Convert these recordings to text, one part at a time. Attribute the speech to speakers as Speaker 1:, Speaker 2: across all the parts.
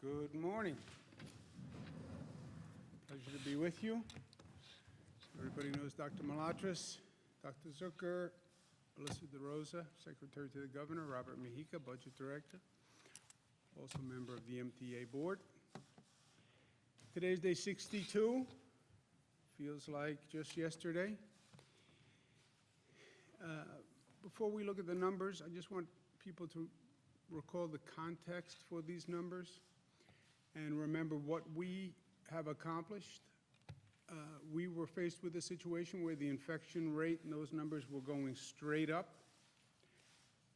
Speaker 1: Good morning. Pleasure to be with you. Everybody knows Dr. Malatras, Dr. Zucker, Alyssa DeRosa, Secretary to the Governor, Robert Mejica, Budget Director, also member of the MTA Board. Today's day 62. Feels like just yesterday. Before we look at the numbers, I just want people to recall the context for these numbers and remember what we have accomplished. We were faced with a situation where the infection rate and those numbers were going straight up.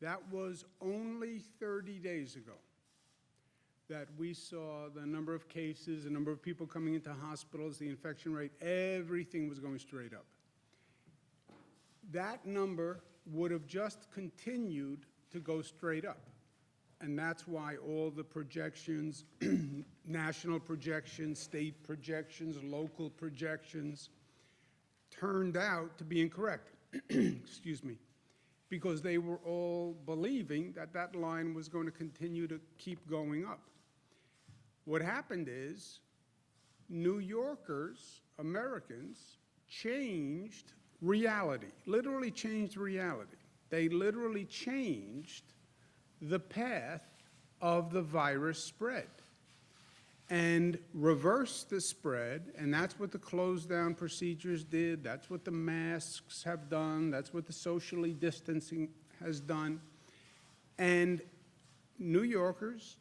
Speaker 1: That was only 30 days ago that we saw the number of cases, the number of people coming into hospitals, the infection rate, everything was going straight up. That number would have just continued to go straight up. And that's why all the projections, national projections, state projections, local projections, turned out to be incorrect, excuse me, because they were all believing that that line was going to continue to keep going up. What happened is New Yorkers, Americans, changed reality, literally changed reality. They literally changed the path of the virus spread and reverse the spread, and that's what the closed down procedures did, that's what the masks have done, that's what the socially distancing has done. And New Yorkers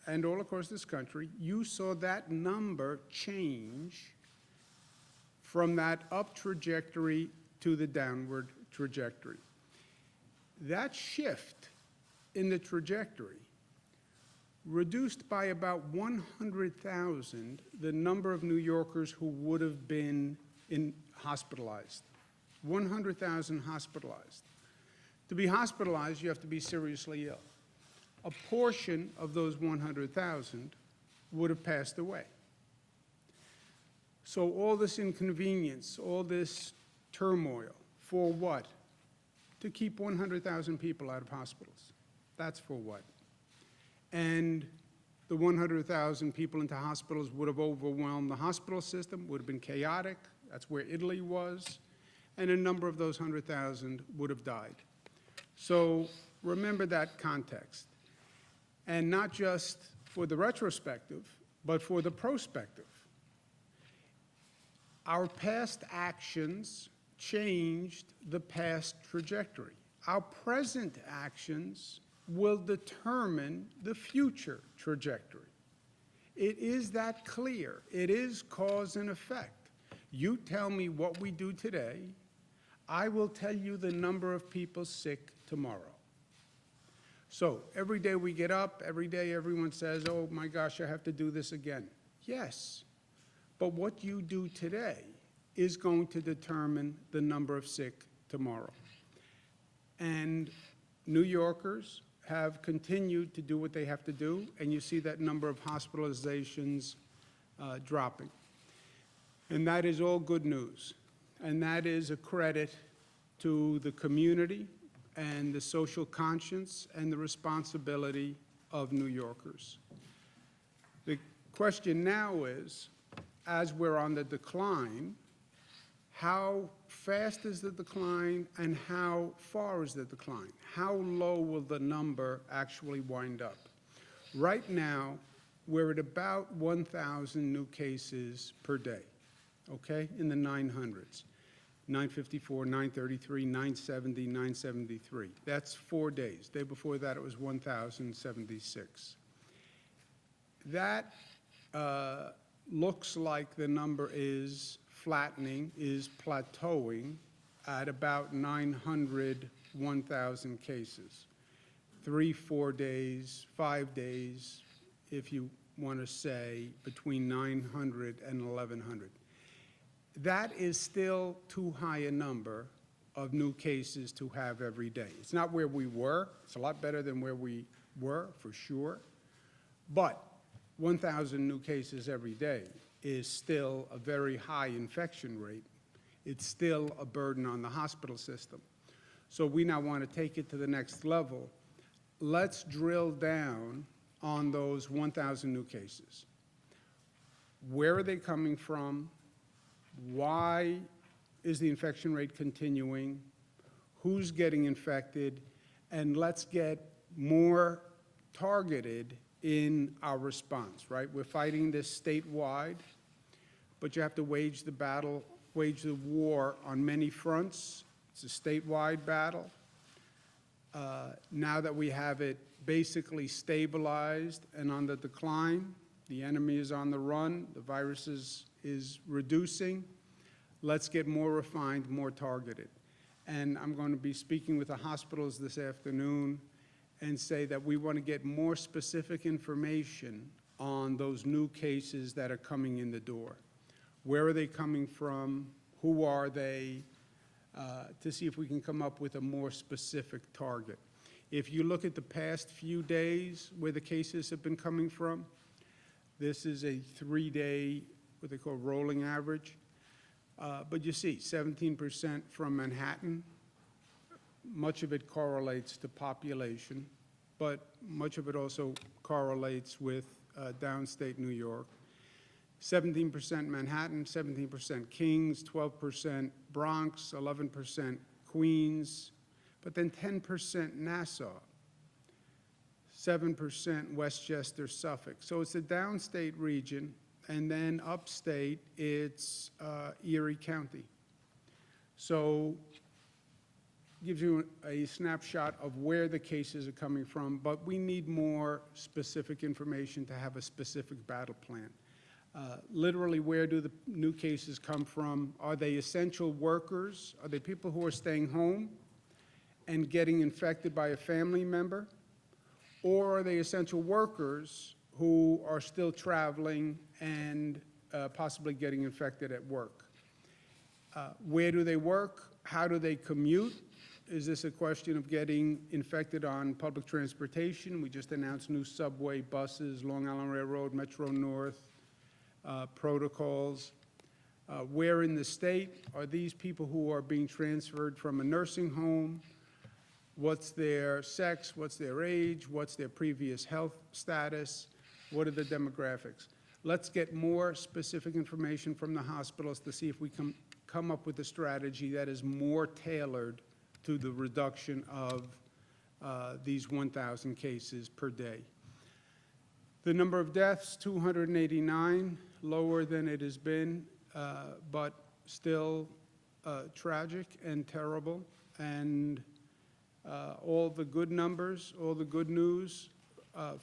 Speaker 1: and all across this country, you saw that number change from that up trajectory to the downward trajectory. That shift in the trajectory reduced by about 100,000 the number of New Yorkers who would have been hospitalized. 100,000 hospitalized. To be hospitalized, you have to be seriously ill. A portion of those 100,000 would have passed away. So all this inconvenience, all this turmoil, for what? To keep 100,000 people out of hospitals. That's for what? And the 100,000 people into hospitals would have overwhelmed the hospital system, would have been chaotic. That's where Italy was. And a number of those 100,000 would have died. So remember that context. And not just for the retrospective, but for the prospective. Our past actions changed the past trajectory. Our present actions will determine the future trajectory. It is that clear. It is cause and effect. You tell me what we do today, I will tell you the number of people sick tomorrow. So every day we get up, every day everyone says, oh my gosh, I have to do this again. Yes, but what you do today is going to determine the number of sick tomorrow. And New Yorkers have continued to do what they have to do, and you see that number of hospitalizations dropping. And that is all good news. And that is a credit to the community and the social conscience and the responsibility of New Yorkers. The question now is, as we're on the decline, how fast is the decline and how far is the decline? How low will the number actually wind up? Right now, we're at about 1,000 new cases per day, okay, in the 900s. 954, 933, 970, 973. That's 4 days. The day before that, it was 1,076. That looks like the number is flattening, is plateauing at about 900, 1,000 cases. 3, 4 days, 5 days, if you want to say, between 900 and 1,100. That is still too high a number of new cases to have every day. It's not where we were. It's a lot better than where we were, for sure. But 1,000 new cases every day is still a very high infection rate. It's still a burden on the hospital system. So we now want to take it to the next level. Let's drill down on those 1,000 new cases. Where are they coming from? Why is the infection rate continuing? Who's getting infected? And let's get more targeted in our response, right? We're fighting this statewide, but you have to wage the battle, wage the war on many fronts. It's a statewide battle. Now that we have it basically stabilized and on the decline, the enemy is on the run, the virus is reducing, let's get more refined, more targeted. And I'm going to be speaking with the hospitals this afternoon and say that we want to get more specific information on those new cases that are coming in the door. Where are they coming from? Who are they? To see if we can come up with a more specific target. If you look at the past few days where the cases have been coming from, this is a 3-day, what they call rolling average. But you see, 17% from Manhattan. Much of it correlates to population, but much of it also correlates with downstate New York. 17% Manhattan, 17% Kings, 12% Bronx, 11% Queens, but then 10% Nassau, 7% Westchester, Suffolk. So it's a downstate region, and then upstate, it's Erie County. So gives you a snapshot of where the cases are coming from, but we need more specific information to have a specific battle plan. Literally, where do the new cases come from? Are they essential workers? Are they people who are staying home and getting infected by a family member? Or are they essential workers who are still traveling and possibly getting infected at work? Where do they work? How do they commute? Is this a question of getting infected on public transportation? We just announced new subway buses, Long Island Railroad, Metro North, protocols. Where in the state are these people who are being transferred from a nursing home? What's their sex? What's their age? What's their previous health status? What are the demographics? Let's get more specific information from the hospitals to see if we can come up with a strategy that is more tailored to the reduction of these 1,000 cases per day. The number of deaths, 289, lower than it has been, but still tragic and terrible. And all the good numbers, all the good news,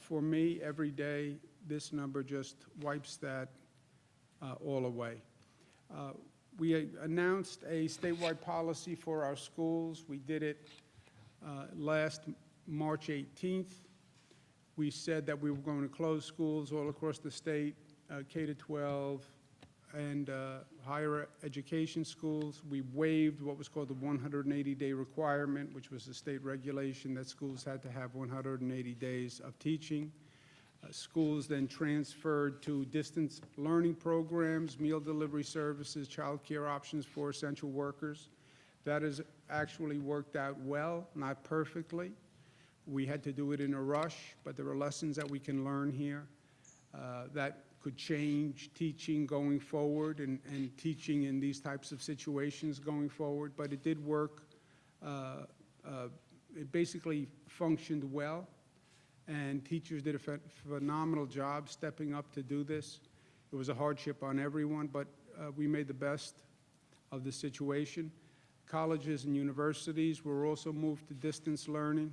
Speaker 1: for me, every day, this number just wipes that all away. We announced a statewide policy for our schools. We did it last March 18th. We said that we were going to close schools all across the state, K-12 and higher education schools. We waived what was called the 180-day requirement, which was a state regulation that schools had to have 180 days of teaching. Schools then transferred to distance learning programs, meal delivery services, child care options for essential workers. That has actually worked out well, not perfectly. We had to do it in a rush, but there are lessons that we can learn here that could change teaching going forward and teaching in these types of situations going forward. But it did work. It basically functioned well, and teachers did a phenomenal job stepping up to do this. It was a hardship on everyone, but we made the best of the situation. Colleges and universities were also moved to distance learning.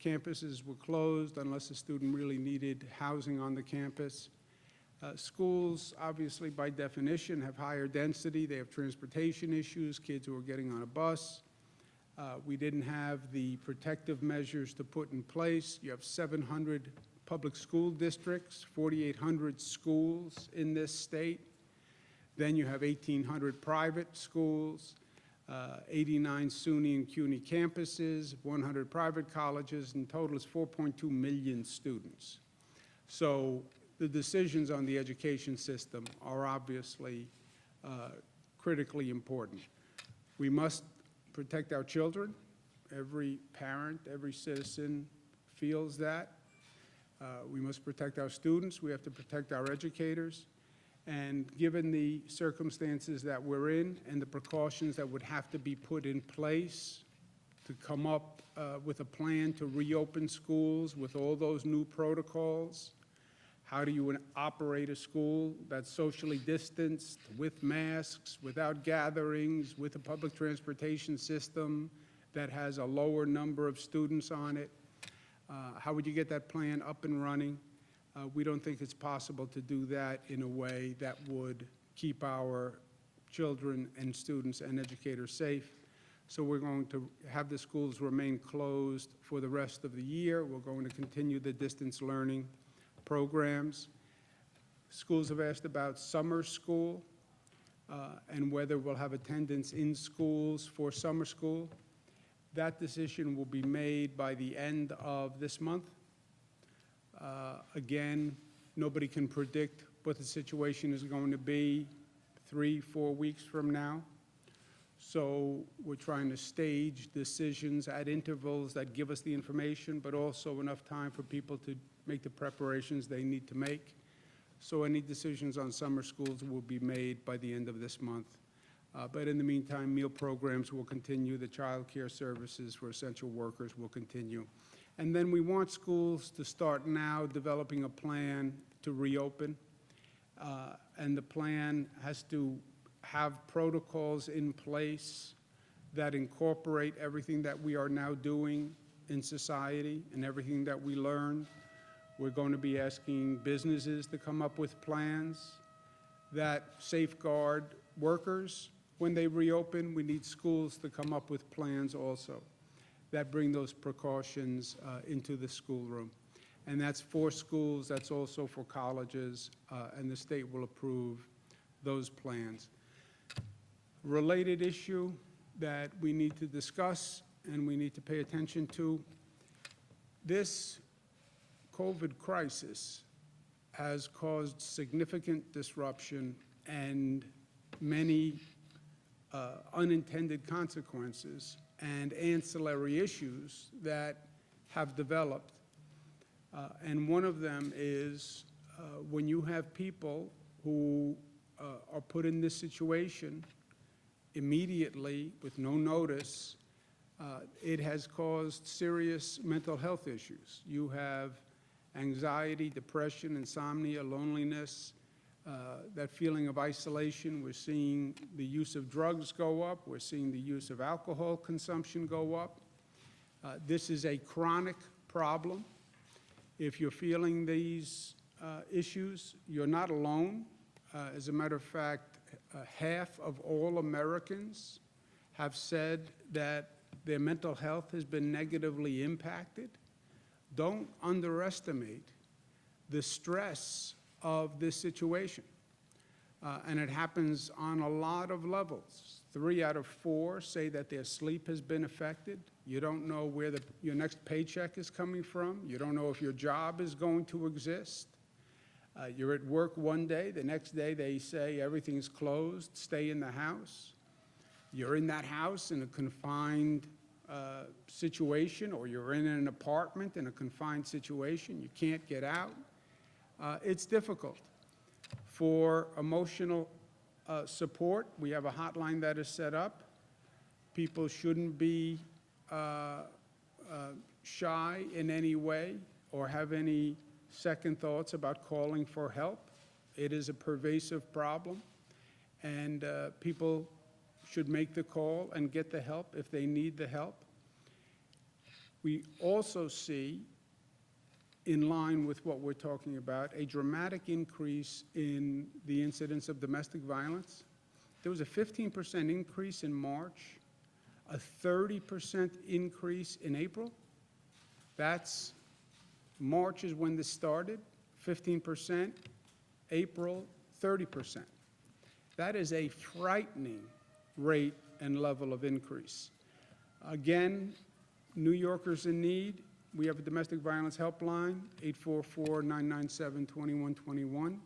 Speaker 1: Campuses were closed unless a student really needed housing on the campus. Schools, obviously, by definition, have higher density. They have transportation issues, kids who are getting on a bus. We didn't have the protective measures to put in place. You have 700 public school districts, 4,800 schools in this state. Then you have 1,800 private schools, 89 SUNY and CUNY campuses, 100 private colleges, and total is 4.2 million students. So the decisions on the education system are obviously critically important. We must protect our children. Every parent, every citizen feels that. We must protect our students, we have to protect our educators, and given the circumstances that we're in and the precautions that would have to be put in place to come up with a plan to reopen schools with all those new protocols. How do you operate a school that's socially distanced, with masks, without gatherings, with a public transportation system that has a lower number of students on it? How would you get that plan up and running? We don't think it's possible to do that in a way that would keep our children and students and educators safe. So we're going to have the schools remain closed for the rest of the year. We're going to continue the distance learning programs. Schools have asked about summer school and whether we'll have attendance in schools for summer school. That decision will be made by the end of this month. Again, nobody can predict what the situation is going to be 3-4 weeks from now. So we're trying to stage decisions at intervals that give us the information, but also enough time for people to make the preparations they need to make. So any decisions on summer schools will be made by the end of this month. But in the meantime, meal programs will continue. The child care services for essential workers will continue. And then we want schools to start now developing a plan to reopen. And the plan has to have protocols in place that incorporate everything that we are now doing in society and everything that we learned. We're going to be asking businesses to come up with plans that safeguard workers. When they reopen, we need schools to come up with plans also that bring those precautions into the schoolroom. And that's for schools, that's also for colleges, and the state will approve those plans. Related issue that we need to discuss and we need to pay attention to, this COVID crisis has caused significant disruption and many unintended consequences and ancillary issues that have developed. And one of them is when you have people who are put in this situation immediately with no notice, it has caused serious mental health issues. You have anxiety, depression, insomnia, loneliness, that feeling of isolation. We're seeing the use of drugs go up. We're seeing the use of alcohol consumption go up. This is a chronic problem. If you're feeling these issues, you're not alone. As a matter of fact, half of all Americans have said that their mental health has been negatively impacted. Don't underestimate the stress of this situation. And it happens on a lot of levels. 3 out of 4 say that their sleep has been affected. You don't know where your next paycheck is coming from. You don't know if your job is going to exist. You're at work one day, the next day they say everything's closed, stay in the house. You're in that house in a confined situation, or you're in an apartment in a confined situation, you can't get out. It's difficult. For emotional support, we have a hotline that is set up. People shouldn't be shy in any way or have any second thoughts about calling for help. It is a pervasive problem, and people should make the call and get the help if they need the help. We also see, in line with what we're talking about, a dramatic increase in the incidence of domestic violence. There was a 15% increase in March, a 30% increase in April. March is when this started, 15%, April, 30%. That is a frightening rate and level of increase. Again, New Yorkers in need, we have a domestic violence helpline, 844-997-2121.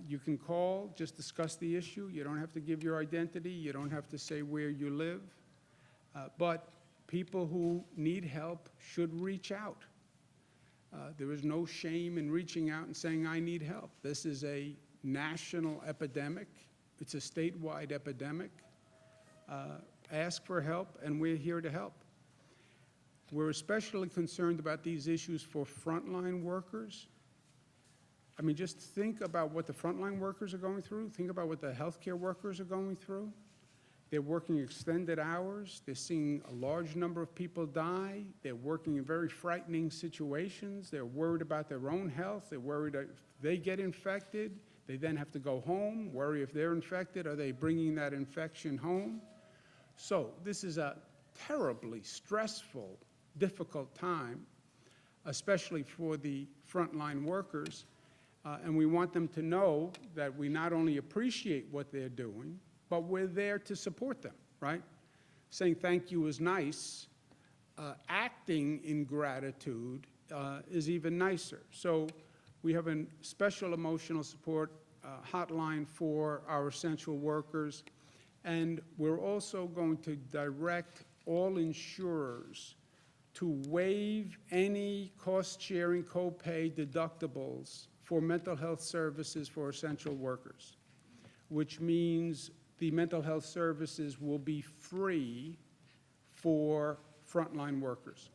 Speaker 1: You can call, just discuss the issue. You don't have to give your identity. You don't have to say where you live. But people who need help should reach out. There is no shame in reaching out and saying, I need help. This is a national epidemic. It's a statewide epidemic. Ask for help, and we're here to help. We're especially concerned about these issues for frontline workers. I mean, just think about what the frontline workers are going through. Think about what the healthcare workers are going through. They're working extended hours. They're seeing a large number of people die. They're working in very frightening situations. They're worried about their own health. They're worried that if they get infected, they then have to go home, worry if they're infected, are they bringing that infection home? So this is a terribly stressful, difficult time, especially for the frontline workers. And we want them to know that we not only appreciate what they're doing, but we're there to support them, right? Saying thank you is nice. Acting in gratitude is even nicer. So we have a special emotional support hotline for our essential workers. And we're also going to direct all insurers to waive any cost-sharing copay deductibles for mental health services for essential workers, which means the mental health services will be free for frontline workers.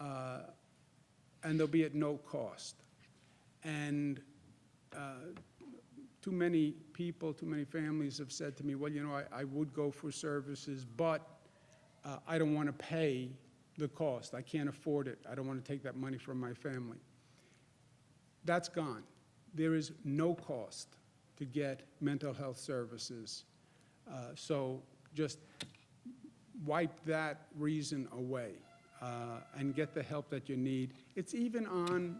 Speaker 1: And they'll be at no cost. And too many people, too many families have said to me, well, you know, I would go for services, but I don't want to pay the cost. I can't afford it. I don't want to take that money from my family. That's gone. There is no cost to get mental health services. So just wipe that reason away and get the help that you need. It's even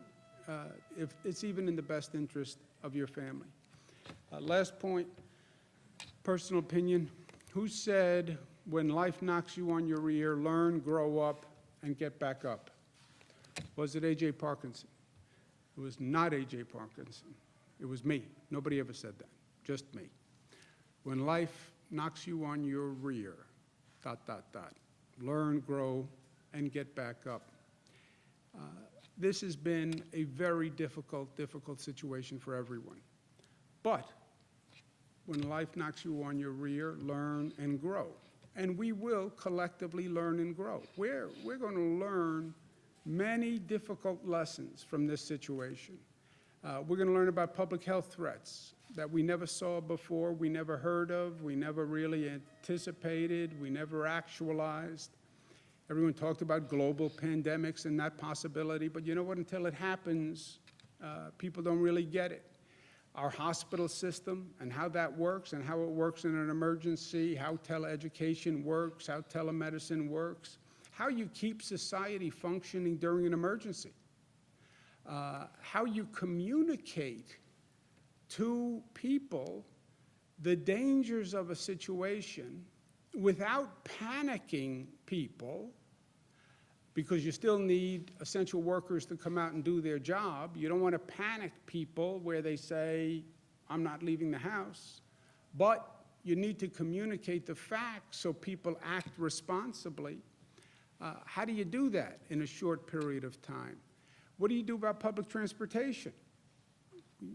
Speaker 1: if it's even in the best interest of your family. Last point, personal opinion. Who said, when life knocks you on your rear, learn, grow up, and get back up? Was it A.J. Parkinson? It was not A.J. Parkinson. It was me. Nobody ever said that, just me. When life knocks you on your rear, ... learn, grow, and get back up. This has been a very difficult situation for everyone. But when life knocks you on your rear, learn and grow. And we will collectively learn and grow. We're going to learn many difficult lessons from this situation. We're going to learn about public health threats that we never saw before, we never heard of, we never really anticipated, we never actualized. Everyone talked about global pandemics and that possibility, but you know what, until it happens, people don't really get it. Our hospital system and how that works and how it works in an emergency, how teleeducation works, how telemedicine works, how you keep society functioning during an emergency, how you communicate to people the dangers of a situation without panicking people, because you still need essential workers to come out and do their job. You don't want to panic people where they say, I'm not leaving the house. But you need to communicate the facts so people act responsibly. How do you do that in a short period of time? What do you do about public transportation?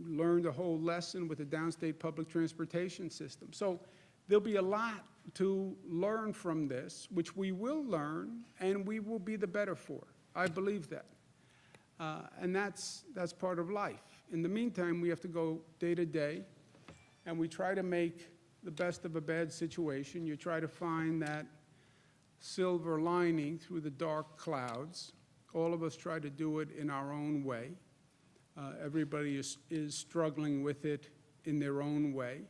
Speaker 1: We learned a whole lesson with the downstate public transportation system. So there'll be a lot to learn from this, which we will learn and we will be the better for. I believe that. And that's part of life. In the meantime, we have to go day to day, and we try to make the best of a bad situation. You try to find that silver lining through the dark clouds. All of us try to do it in our own way. Everybody is struggling with it in their own way.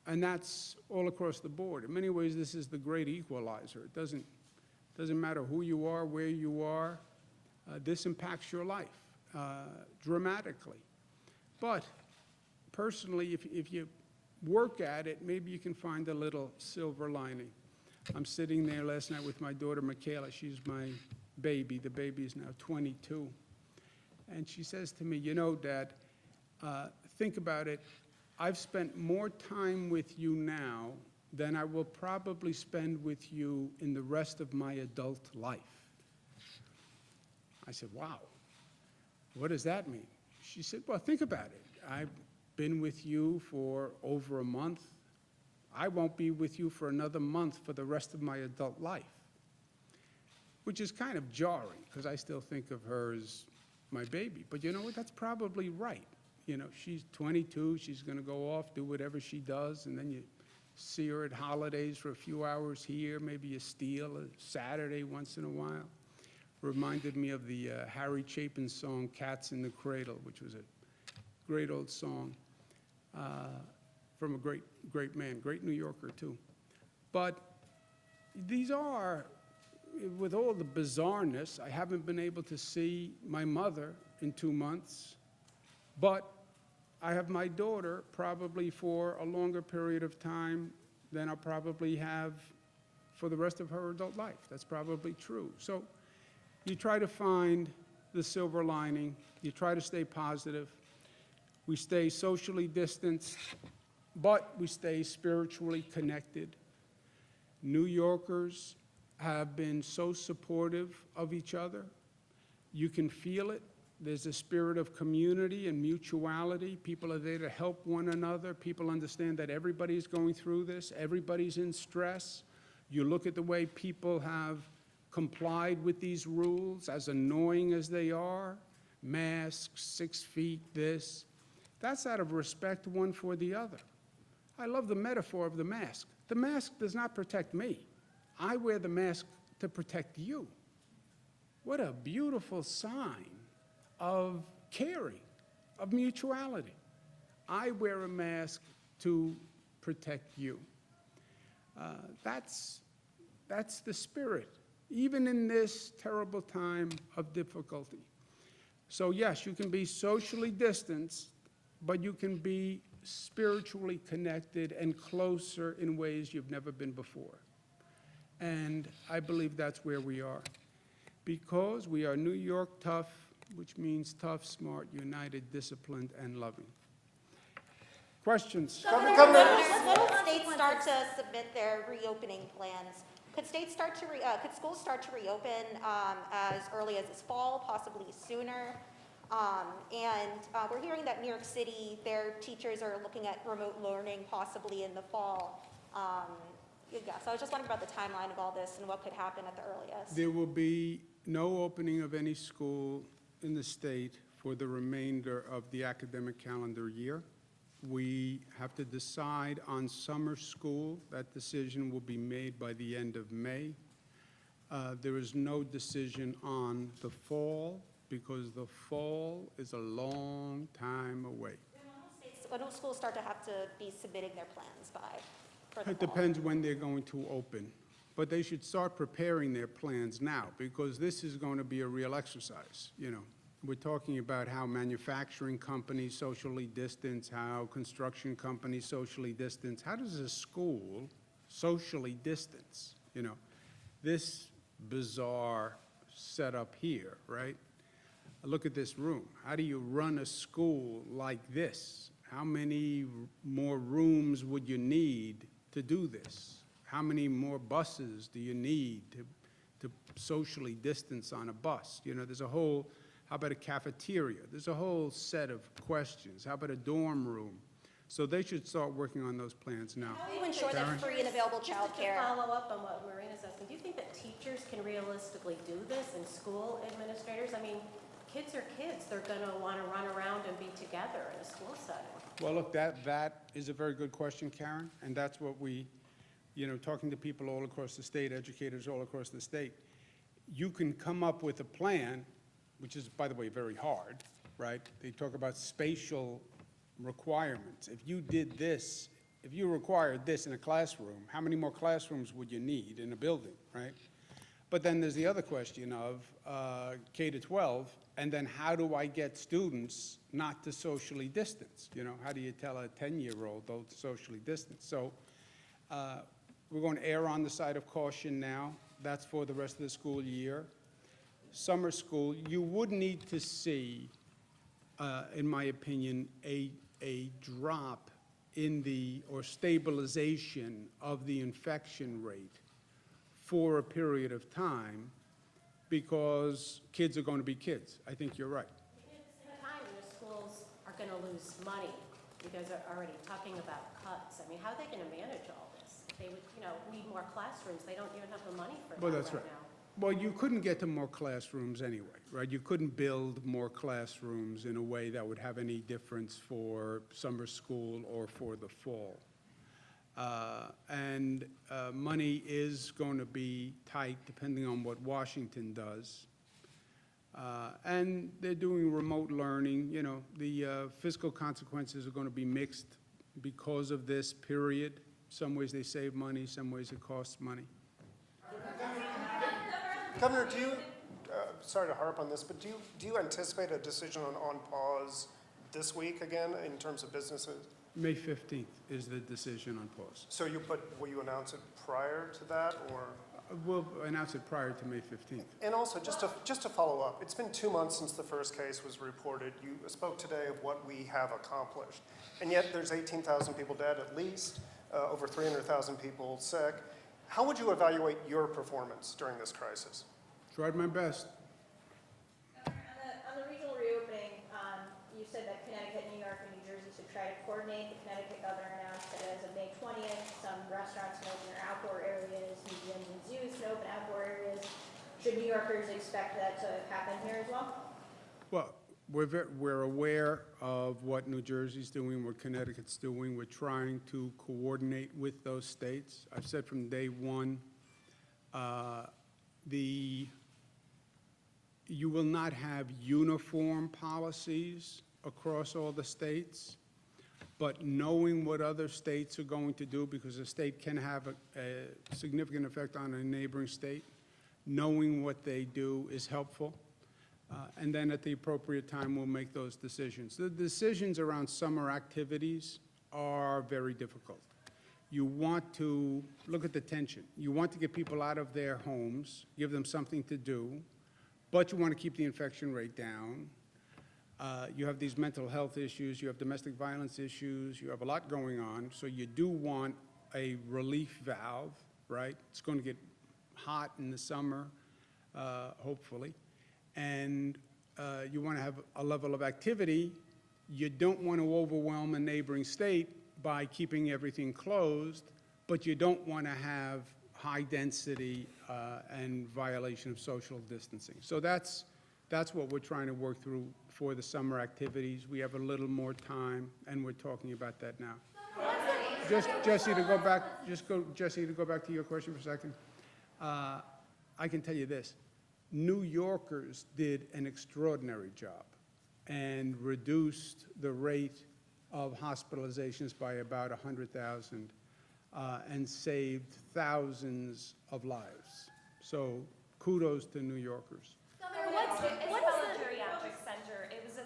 Speaker 1: And that's all across the board. In many ways, this is the great equalizer. It doesn't matter who you are, where you are. This impacts your life dramatically. But personally, if you work at it, maybe you can find a little silver lining. I'm sitting there last night with my daughter, Michaela. She's my baby. The baby is now 22. And she says to me, you know, Dad, think about it. I've spent more time with you now than I will probably spend with you in the rest of my adult life. I said, wow, what does that mean? She said, well, think about it. I've been with you for over a month. I won't be with you for another month for the rest of my adult life, which is kind of jarring because I still think of her as my baby. But you know what? That's probably right. You know, she's 22, she's going to go off, do whatever she does, and then you see her at holidays for a few hours here, maybe you steal a Saturday once in a while. Reminded me of the Harry Chapin song, Cats in the Cradle, which was a great old song from a great man, great New Yorker too. But these are, with all the bizarreness, I haven't been able to see my mother in 2 months, but I have my daughter probably for a longer period of time than I'll probably have for the rest of her adult life. That's probably true. So you try to find the silver lining. You try to stay positive. We stay socially distanced, but we stay spiritually connected. New Yorkers have been so supportive of each other. You can feel it. There's a spirit of community and mutuality. People are there to help one another. People understand that everybody's going through this. Everybody's in stress. You look at the way people have complied with these rules, as annoying as they are, masks, 6 feet, this. That's out of respect one for the other. I love the metaphor of the mask. The mask does not protect me. I wear the mask to protect you. What a beautiful sign of caring, of mutuality. I wear a mask to protect you. That's the spirit, even in this terrible time of difficulty. So yes, you can be socially distanced, but you can be spiritually connected and closer in ways you've never been before. And I believe that's where we are. Because we are New York tough, which means tough, smart, united, disciplined, and loving. Questions?
Speaker 2: When will states start to submit their reopening plans? Could states start to could schools start to reopen as early as this fall, possibly sooner? We're hearing that New York City, their teachers are looking at remote learning possibly in the fall. Yeah, so I was just wondering about the timeline of all this and what could happen at the earliest.
Speaker 1: There will be no opening of any school in the state for the remainder of the academic calendar year. We have to decide on summer school. That decision will be made by the end of May. There is no decision on the fall because the fall is a long time away.
Speaker 2: When will schools start to have to be submitting their plans by? For the
Speaker 1: It
Speaker 2: fall?
Speaker 1: depends when they're going to open. But they should start preparing their plans now because this is going to be a real exercise, you know. We're talking about how manufacturing companies socially distance, how construction companies socially distance. How does a school socially distance, you know? This bizarre setup here, right? Look at this room. How do you run a school like this? How many more rooms would you need to do this? How many more buses do you need to socially distance on a bus? You know, there's a whole, how about a cafeteria? There's a whole set of questions. How about a dorm room? So they should start working on those plans now.
Speaker 2: How do you ensure that free and available childcare?
Speaker 3: Just to follow up on what Marina's asking, do you think that teachers can realistically do this and school administrators? I mean, kids are kids. They're going to want to run around and be together in a school setting.
Speaker 1: Well, look, that is a very good question, Karen, and that's what we, you know, talking to people all across the state, educators all across the state, you can come up with a plan, which is, by the way, very hard, right? They talk about spatial requirements. If you did this, if you required this in a classroom, how many more classrooms would you need in a building, right? But then there's the other question of K to 12, and then how do I get students not to socially distance? You know, how do you tell a 10-year-old don't socially distance? So we're going to err on the side of caution now. That's for the rest of the school year. Summer school, you would need to see, in my opinion, a drop in the, or stabilization of the infection rate for a period of time, because kids are going to be kids. I think you're right.
Speaker 3: At the same time, the schools are going to lose money. You guys are already talking about cuts. I mean, how are they going to manage all this? If they would, need more classrooms. They don't even have the money for
Speaker 1: Well,
Speaker 3: that
Speaker 1: that's
Speaker 3: right
Speaker 1: right.
Speaker 3: now.
Speaker 1: Well, you couldn't get to more classrooms anyway, right? You couldn't build more classrooms in a way that would have any difference for summer school or for the fall. And money is going to be tight depending on what Washington does. And they're doing remote learning. The fiscal consequences are going to be mixed because of this period. Some ways they save money, some ways it costs money.
Speaker 4: Governor, sorry to harp on this, but do you anticipate a decision on pause this week again in terms of businesses?
Speaker 1: May 15th is the decision on pause.
Speaker 4: So will you announce it prior to that, or?
Speaker 1: We'll announce it prior to May 15th.
Speaker 4: And also, just to follow up, it's been 2 months since the first case was reported. You spoke today of what we have accomplished. And yet there's 18,000 people dead at least, over 300,000 people sick. How would you evaluate your performance during this crisis?
Speaker 1: Tried my best.
Speaker 5: On the regional reopening, you said that Connecticut, New York, and New Jersey should try to coordinate. The Connecticut governor announced that as of May 20th, some restaurants can open their outdoor areas, museums and zoos can open outdoor areas. Should New Yorkers expect that to happen here as well?
Speaker 1: Well, we're aware of what New Jersey's doing, what Connecticut's doing. We're trying to coordinate with those states. I've said from day one, you will not have uniform policies across all the states, but knowing what other states are going to do, because a state can have a significant effect on a neighboring state, knowing what they do is helpful. And then at the appropriate time, we'll make those decisions. The decisions around summer activities are very difficult. You want to look at the tension. You want to get people out of their homes, give them something to do, but you want to keep the infection rate down. You have these mental health issues, you have domestic violence issues, you have a lot going on, so you do want a relief valve, right? It's going to get hot in the summer, hopefully. And you want to have a level of activity. You don't want to overwhelm a neighboring state by keeping everything closed, but you don't want to have high density and violation of social distancing. So that's what we're trying to work through for the summer activities. We have a little more time, and we're talking about that now. Jesse, to go back to your question for a second. I can tell you this. New Yorkers did an extraordinary job and reduced the rate of hospitalizations by about 100,000 and saved thousands of lives. So kudos to New Yorkers.
Speaker 6: What's the geriatric center? It was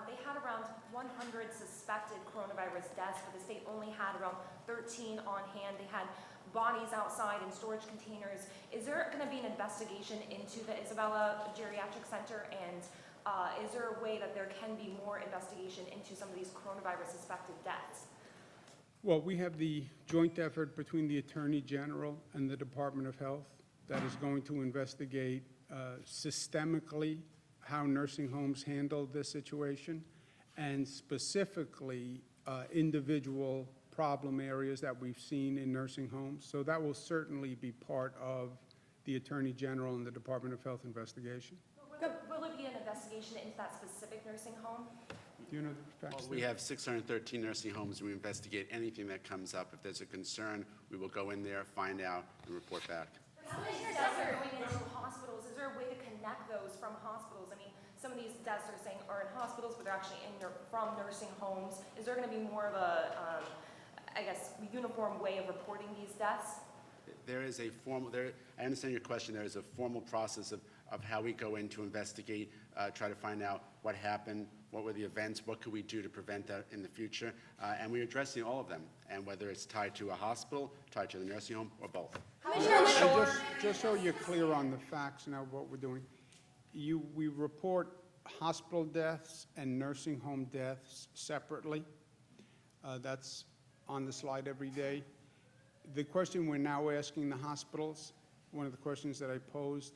Speaker 6: they had around 100 suspected coronavirus deaths, but the state only had around 13 on hand. They had bodies outside in storage containers. Is there going to be an investigation into the Isabella Geriatric Center, and is there a way that there can be more investigation into some of these coronavirus suspected deaths?
Speaker 1: Well, we have the joint effort between the Attorney General and the Department of Health that is going to investigate systemically how nursing homes handled this situation, and specifically individual problem areas that we've seen in nursing homes. So that will certainly be part of the Attorney General and the Department of Health investigation.
Speaker 6: Will there be an investigation into that specific nursing home?
Speaker 1: Do you know the facts?
Speaker 7: Well, we have 613 nursing homes, and we investigate anything that comes up. If there's a concern, we will go in there, find out, and report back.
Speaker 6: How many deaths are going into hospitals? Is there a way to connect those from hospitals? I mean, some of these deaths are saying are in hospitals, but they're actually from nursing homes. Is there going to be more of a, I guess, uniform way of reporting these deaths?
Speaker 7: There is a formal, I understand your question. There is a formal process of how we go in to investigate, try to find out what happened, what were the events, what could we do to prevent that in the future, and we're addressing all of them, and whether it's tied to a hospital, tied to the nursing home, or both.
Speaker 1: And just so you're clear on the facts now, what we're doing, we report hospital deaths and nursing home deaths separately. That's on the slide every day. The question we're now asking the hospitals, one of the questions that I posed,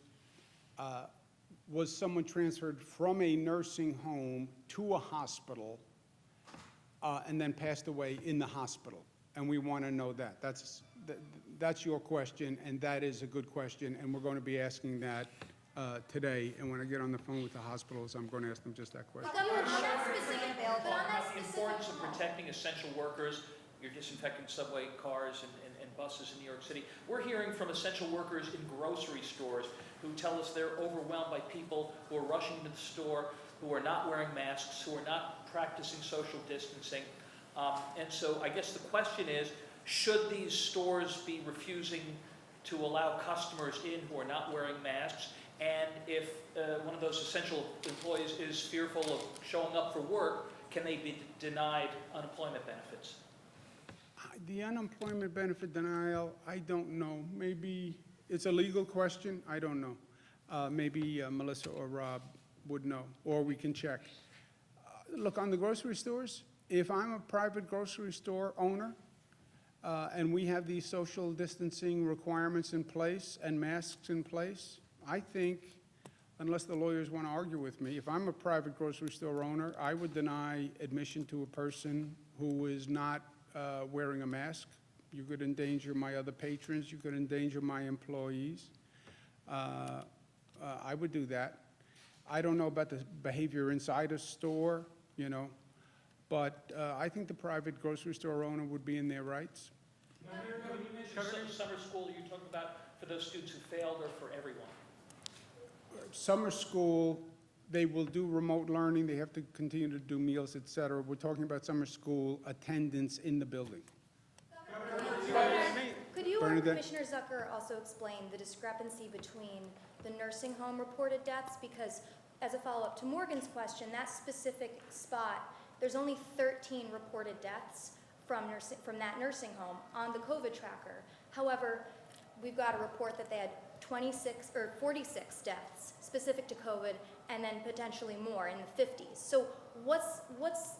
Speaker 1: was someone transferred from a nursing home to a hospital and then passed away in the hospital? And we want to know that. That's your question, and that is a good question, and we're going to be asking that today. And when I get on the phone with the hospitals, I'm going to ask them just that question.
Speaker 2: But on that specific, but on that
Speaker 8: The
Speaker 2: specific
Speaker 8: importance of
Speaker 2: home.
Speaker 8: protecting essential workers, you're disinfecting subway cars and buses in New York City. We're hearing from essential workers in grocery stores who tell us they're overwhelmed by people who are rushing to the store, who are not wearing masks, who are not practicing social distancing. And so I guess the question is, should these stores be refusing to allow customers in who are not wearing masks? And if one of those essential employees is fearful of showing up for work, can they be denied unemployment benefits?
Speaker 1: The unemployment benefit denial, I don't know. Maybe it's a legal question. I don't know. Maybe Melissa or Rob would know, or we can check. Look, on the grocery stores, if I'm a private grocery store owner and we have these social distancing requirements in place and masks in place, I think, unless the lawyers want to argue with me, if I'm a private grocery store owner, I would deny admission to a person who is not wearing a mask. You could endanger my other patrons. You could endanger my employees. I would do that. I don't know about the behavior inside a store, you know, but I think the private grocery store owner would be in their rights.
Speaker 8: Summer school, are you talking about for those students who failed or for everyone?
Speaker 1: Summer school, they will do remote learning. They have to continue to do meals, et cetera. We're talking about summer school attendance in the building.
Speaker 9: Could you or
Speaker 1: Bernadette?
Speaker 9: Commissioner Zucker also explain the discrepancy between the nursing home reported deaths? Because as a follow-up to Morgan's question, that specific spot, there's only 13 reported deaths from that nursing home on the COVID tracker. However, we've got a report that they had 26 or 46 deaths specific to COVID, and then potentially more in the 50s. So what's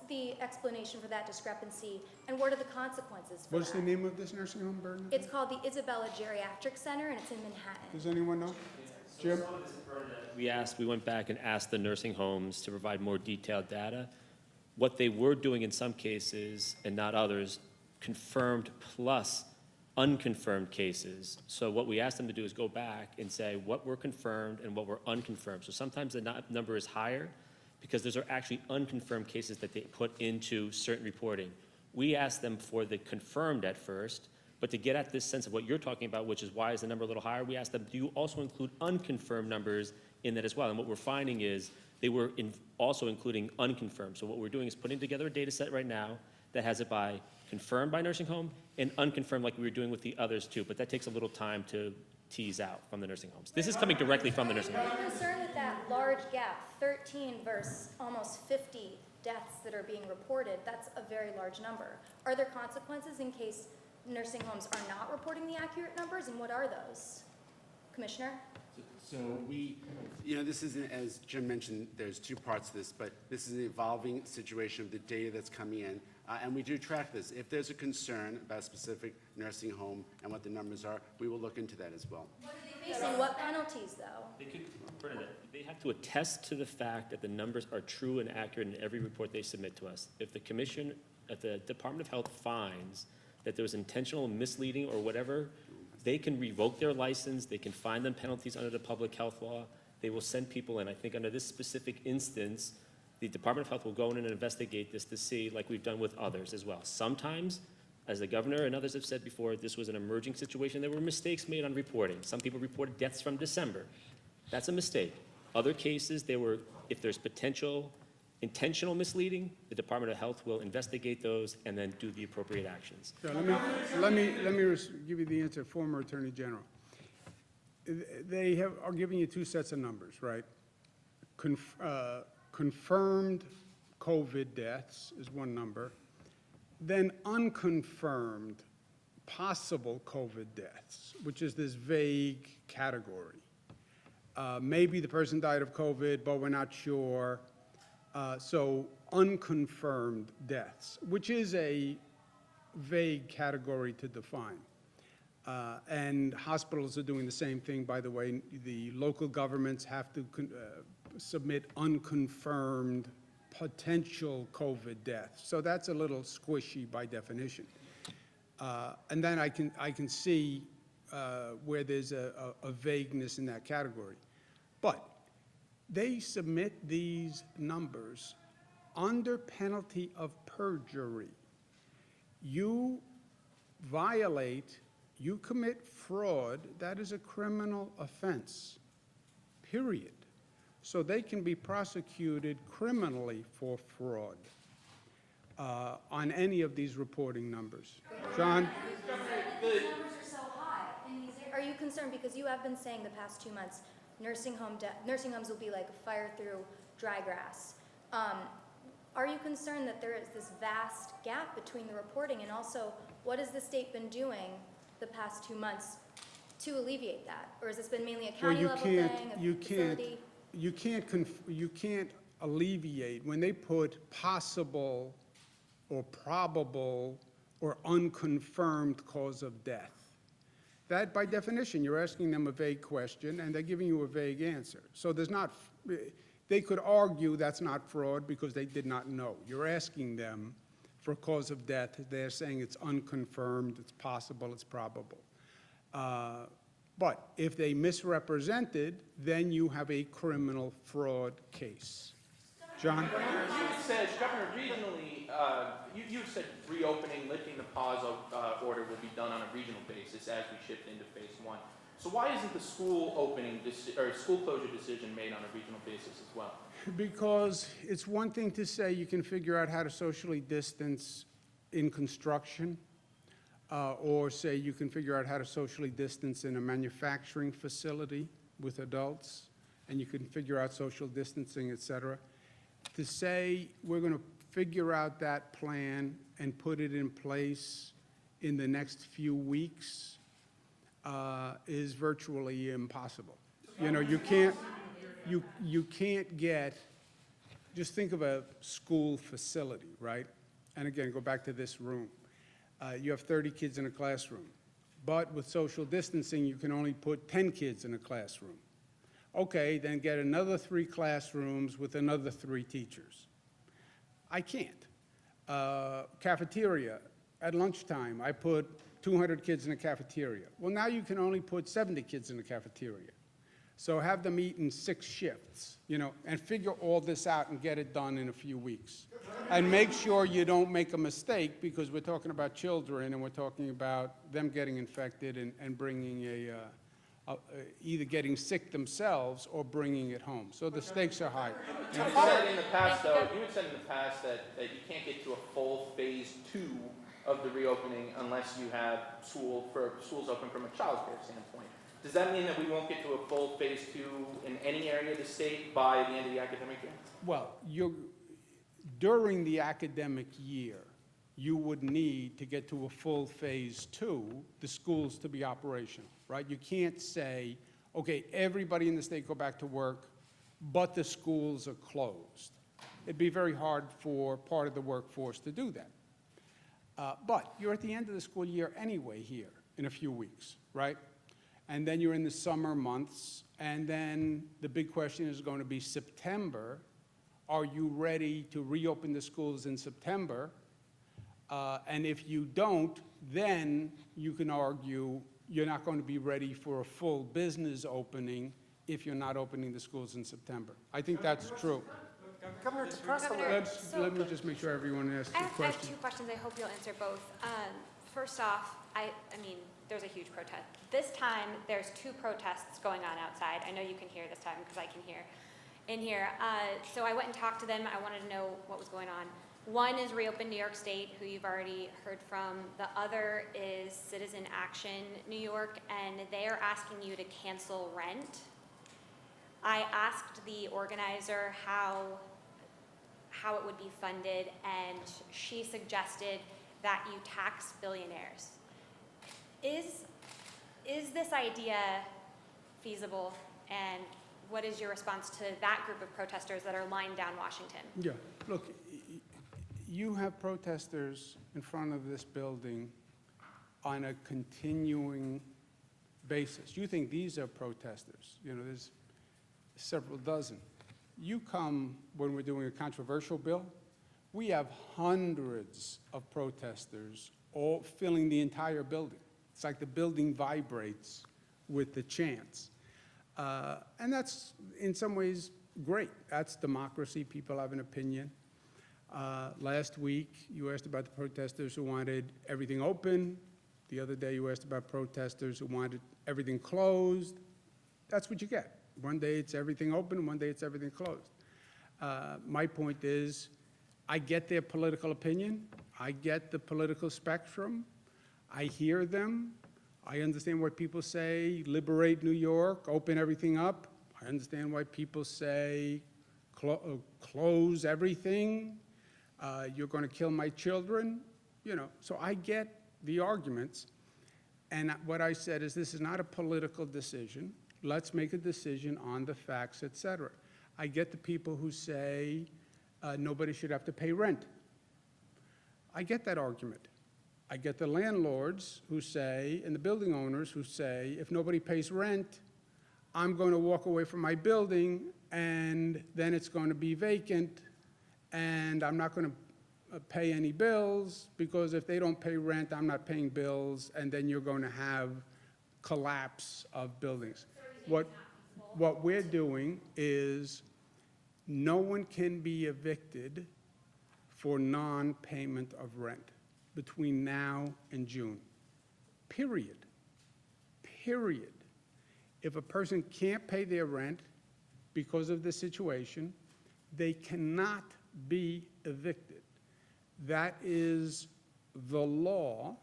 Speaker 9: the explanation for that discrepancy, and what are the consequences for
Speaker 1: What's
Speaker 9: that?
Speaker 1: the name of this nursing home, Bernadette?
Speaker 9: It's called the Isabella Geriatric Center, and it's in Manhattan.
Speaker 1: Does anyone know? Jim?
Speaker 10: We went back and asked the nursing homes to provide more detailed data. What they were doing in some cases, and not others, confirmed plus unconfirmed cases. So what we asked them to do is go back and say what were confirmed and what were unconfirmed. So sometimes the number is higher because those are actually unconfirmed cases that they put into certain reporting. We asked them for the confirmed at first, but to get at this sense of what you're talking about, which is why is the number a little higher, we asked them, do you also include unconfirmed numbers in that as well? And what we're finding is they were also including unconfirmed. So what we're doing is putting together a data set right now that has it by confirmed by nursing home and unconfirmed like we were doing with the others too, but that takes a little time to tease out from the nursing homes. This is coming directly from the nursing home.
Speaker 9: I'm concerned with that large gap, 13 versus almost 50 deaths that are being reported. That's a very large number. Are there consequences in case nursing homes are not reporting the accurate numbers, and what are those? Commissioner?
Speaker 7: So this is, as Jim mentioned, there's two parts to this, but this is an evolving situation of the data that's coming in, and we do track this. If there's a concern about a specific nursing home and what the numbers are, we will look into that as well.
Speaker 9: What are they facing? What penalties, though?
Speaker 10: They have to attest to the fact that the numbers are true and accurate in every report they submit to us. If the commission at the Department of Health finds that there was intentional misleading or whatever, they can revoke their license, they can fine them penalties under the public health law, they will send people in. I think under this specific instance, the Department of Health will go in and investigate this to see, like we've done with others as well. Sometimes, as the governor and others have said before, this was an emerging situation. There were mistakes made on reporting. Some people reported deaths from December. That's a mistake. Other cases, if there's potential intentional misleading, the Department of Health will investigate those and then do the appropriate actions.
Speaker 1: Yeah, let me give you the answer, former Attorney General. They are giving you two sets of numbers, right? Confirmed COVID deaths is one number, then unconfirmed possible COVID deaths, which is this vague category. Maybe the person died of COVID, but we're not sure. So unconfirmed deaths, which is a vague category to define. And hospitals are doing the same thing, by the way. The local governments have to submit unconfirmed potential COVID deaths. So that's a little squishy by definition. And then I can see where there's a vagueness in that category. But they submit these numbers under penalty of perjury. You violate, you commit fraud, that is a criminal offense, period. So they can be prosecuted criminally for fraud on any of these reporting numbers. John?
Speaker 9: These numbers are so high. Are you concerned, because you have been saying the past 2 months, nursing homes will be like a fire through dry grass. Are you concerned that there is this vast gap between the reporting, and also what has the state been doing the past 2 months to alleviate that? Or has this been mainly a county level thing, a facility?
Speaker 1: You can't alleviate, when they put possible or probable or unconfirmed cause of death. That, by definition, you're asking them a vague question, and they're giving you a vague answer. So there's not, they could argue that's not fraud because they did not know. You're asking them for cause of death. They're saying it's unconfirmed, it's possible, it's probable. But if they misrepresented, then you have a criminal fraud case. John?
Speaker 11: You said, Governor, regionally, you said reopening, lifting the pause order will be done on a regional basis as we shift into phase 1. So why isn't the school opening or school closure decision made on a regional basis as well?
Speaker 1: Because it's one thing to say you can figure out how to socially distance in construction, or say you can figure out how to socially distance in a manufacturing facility with adults, and you can figure out social distancing, et cetera. To say we're going to figure out that plan and put it in place in the next few weeks is virtually impossible. You know, you can't get, just think of a school facility, right? And again, go back to this room. You have 30 kids in a classroom, but with social distancing, you can only put 10 kids in a classroom. Okay, then get another 3 classrooms with another 3 teachers. I can't. Cafeteria, at lunchtime, I put 200 kids in a cafeteria. Well, now you can only put 70 kids in the cafeteria. So have them eat in 6 shifts, you know, and figure all this out and get it done in a few weeks. And make sure you don't make a mistake, because we're talking about children and we're talking about them getting infected and bringing either getting sick themselves or bringing it home. So the stakes are high.
Speaker 11: You had said in the past, though, that you can't get to a full phase 2 of the reopening unless you have schools open from a child care standpoint. Does that mean that we won't get to a full phase 2 in any area of the state by the end of the academic year?
Speaker 1: Well, during the academic year, you would need to get to a full phase 2, the schools to be operational, right? You can't say, okay, everybody in the state go back to work, but the schools are closed. It'd be very hard for part of the workforce to do that. But you're at the end of the school year anyway here in a few weeks, right? And then you're in the summer months, and then the big question is going to be September. Are you ready to reopen the schools in September? And if you don't, then you can argue you're not going to be ready for a full business opening if you're not opening the schools in September. I think that's true.
Speaker 4: Governor, to press on
Speaker 12: Governor,
Speaker 4: that,
Speaker 1: Let me just make sure everyone asks
Speaker 12: I
Speaker 1: a
Speaker 12: have
Speaker 1: question.
Speaker 12: 2 questions. I hope you'll answer both. First off, I mean, there's a huge protest. This time, there's 2 protests going on outside. I know you can hear this time because I can hear in here. So I went and talked to them. I wanted to know what was going on. One is Reopen New York State, who you've already heard from. The other is Citizen Action New York, and they are asking you to cancel rent. I asked the organizer how it would be funded, and she suggested that you tax billionaires. Is this idea feasible, and what is your response to that group of protesters that are lying down Washington?
Speaker 1: Yeah, look, you have protesters in front of this building on a continuing basis. You think these are protesters. You know, there's several dozen. You come when we're doing a controversial bill, we have hundreds of protesters all filling the entire building. It's like the building vibrates with the chants. And that's, in some ways, great. That's democracy. People have an opinion. Last week, you asked about the protesters who wanted everything open. The other day, you asked about protesters who wanted everything closed. That's what you get. One day it's everything open, one day it's everything closed. My point is, I get their political opinion. I get the political spectrum. I hear them. I understand why people say, liberate New York, open everything up. I understand why people say, close everything. You're going to kill my children. You know, so I get the arguments. And what I said is, this is not a political decision. Let's make a decision on the facts, et cetera. I get the people who say nobody should have to pay rent. I get that argument. I get the landlords who say, and the building owners who say, if nobody pays rent, I'm going to walk away from my building, and then it's going to be vacant, and I'm not going to pay any bills, because if they don't pay rent, I'm not paying bills, and then you're going to have collapse of buildings. What we're doing is, no one can be evicted for non-payment of rent between now and June. Period. Period. If a person can't pay their rent because of the situation, they cannot be evicted. That is the law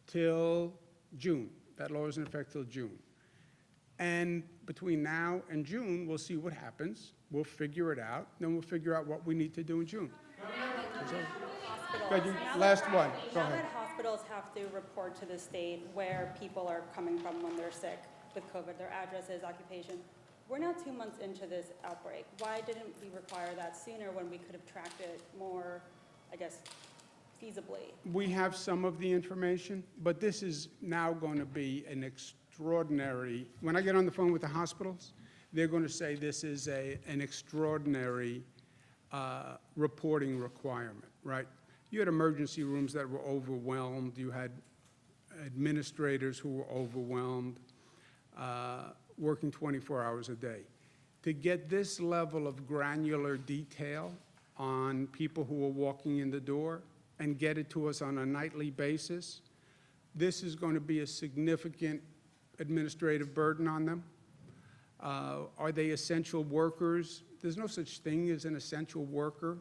Speaker 1: till June. That law is in effect till June. And between now and June, we'll see what happens. We'll figure it out. Then we'll figure out what we need to do in June. Last one. Go
Speaker 13: Now
Speaker 1: ahead.
Speaker 13: that hospitals have to report to the state where people are coming from when they're sick with COVID, their addresses, occupation, we're now 2 months into this outbreak. Why didn't we require that sooner when we could have tracked it more, I guess, feasibly?
Speaker 1: We have some of the information, but this is now going to be an extraordinary, when I get on the phone with the hospitals, they're going to say this is an extraordinary reporting requirement, right? You had emergency rooms that were overwhelmed. You had administrators who were overwhelmed, working 24 hours a day. To get this level of granular detail on people who are walking in the door and get it to us on a nightly basis, this is going to be a significant administrative burden on them. Are they essential workers? There's no such thing as an essential worker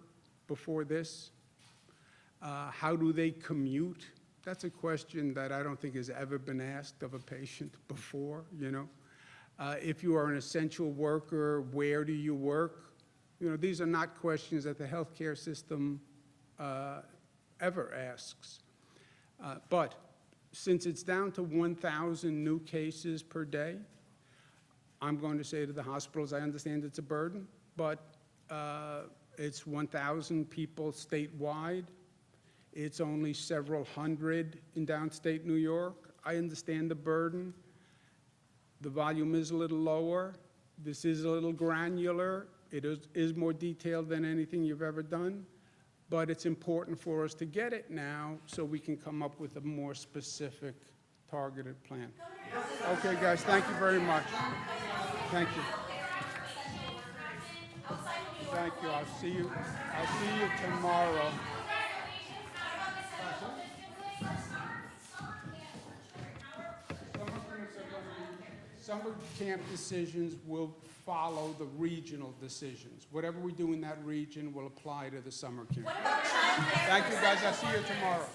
Speaker 1: before this. How do they commute? That's a question that I don't think has ever been asked of a patient before, you know. If you are an essential worker, where do you work? You know, these are not questions that the healthcare system ever asks. But since it's down to 1,000 new cases per day, I'm going to say to the hospitals, I understand it's a burden, but it's 1,000 people statewide. It's only several hundred in downstate New York. I understand the burden. The volume is a little lower. This is a little granular. It is more detailed than anything you've ever done. But it's important for us to get it now so we can come up with a more specific, targeted plan. Okay, guys, thank you very much. Thank you. Thank you. I'll see you tomorrow. Summer camp decisions will follow the regional decisions. Whatever we do in that region will apply to the summer camp. Thank you, guys. I'll see you tomorrow.